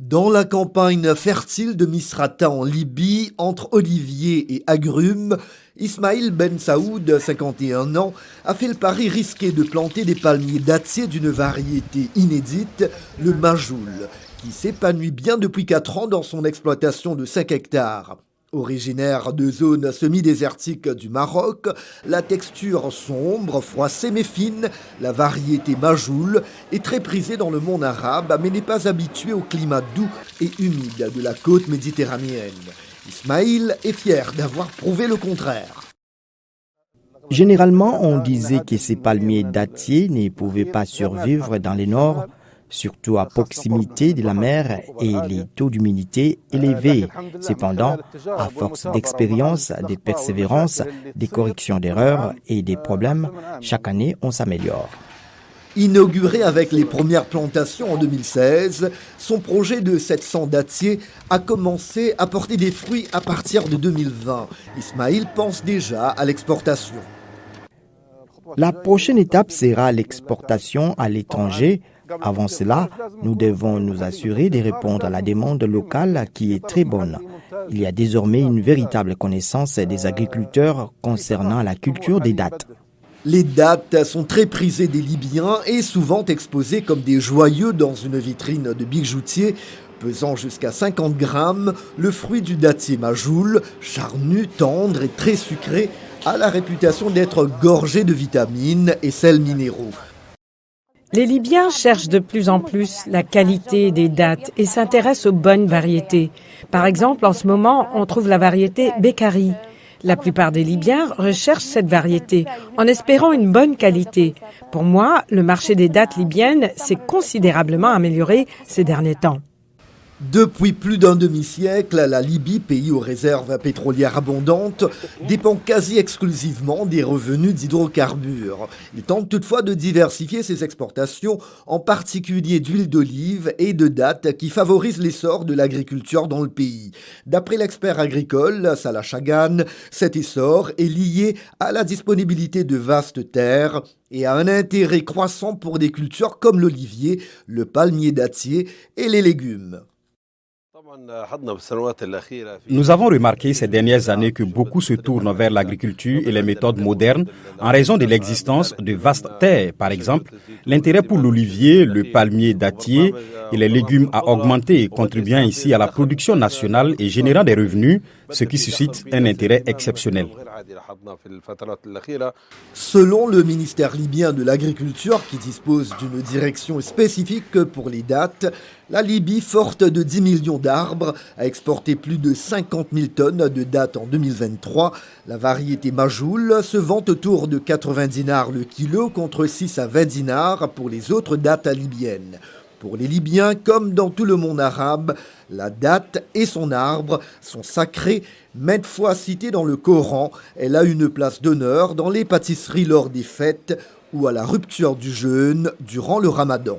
Dans la campagne fertile de Misrata en Libye, entre oliviers et agrumes, Ismail Ben Saoud, 51 ans, a fait le pari risqué de planter des palmiers dattiers d'une variété inédite, le majoul, qui s'épanouit bien depuis 4 ans dans son exploitation de 5 hectares. Originaire de zones semi-désertiques du Maroc, la texture sombre, froissée mais fine, la variété majoul est très prisée dans le monde arabe mais n'est pas habituée au climat doux et humide de la côte méditerranéenne. Ismail est fier d'avoir prouvé le contraire. Généralement, on disait que ces palmiers dattiers ne pouvaient pas survivre dans le nord, surtout à proximité de la mer et les taux d'humidité élevés. Cependant, à force d'expérience, de persévérance, des corrections d'erreurs et des problèmes, chaque année, on s'améliore. Inauguré avec les premières plantations en 2016, son projet de 700 dattiers a commencé à porter des fruits à partir de 2020. Ismail pense déjà à l'exportation. La prochaine étape sera l'exportation à l'étranger. Avant cela, nous devons nous assurer de répondre à la demande locale qui est très bonne. Il y a désormais une véritable connaissance des agriculteurs concernant la culture des dattes. Les dattes sont très prisées des Libyens et souvent exposées comme des joyaux dans une vitrine de bijoutier. Pesant jusqu'à 50 grammes, le fruit du dattier majoul, charnu, tendre et très sucré, a la réputation d'être gorgé de vitamines et sels minéraux. Les Libyens cherchent de plus en plus la qualité des dattes et s'intéressent aux bonnes variétés. Par exemple, en ce moment, on trouve la variété Bekkari. La plupart des Libyens recherchent cette variété en espérant une bonne qualité. Pour moi, le marché des dattes libyennes s'est considérablement amélioré ces derniers temps. Depuis plus d'un demi-siècle, la Libye, pays aux réserves pétrolières abondantes, dépend quasi exclusivement des revenus d'hydrocarbures. Il tente toutefois de diversifier ses exportations, en particulier d'huile d'olive et de dattes qui favorisent l'essor de l'agriculture dans le pays. D'après l'expert agricole Salah Chagan, cet essor est lié à la disponibilité de vastes terres et à un intérêt croissant pour des cultures comme l'olivier, le palmier dattier et les légumes. Nous avons remarqué ces dernières années que beaucoup se tournent vers l'agriculture et les méthodes modernes en raison de l'existence de vastes terres. Par exemple, l'intérêt pour l'olivier, le palmier dattier et les légumes a augmenté, contribuant ici à la production nationale et générant des revenus, ce qui suscite un intérêt exceptionnel. Selon le ministère libyen de l'Agriculture, qui dispose d'une direction spécifique pour les dattes, la Libye, forte de 10 millions d'arbres, a exporté plus de 50 000 tonnes de dattes en 2023. La variété majoul se vend autour de 80 dinars le kilo contre 6 à 20 dinars pour les autres dattes libyennes. Pour les Libyens, comme dans tout le monde arabe, la datte et son arbre sont sacrés, maintes fois cités dans le Coran. Elle a une place d'honneur dans les pâtisseries lors des fêtes ou à la rupture du jeûne durant le Ramadan.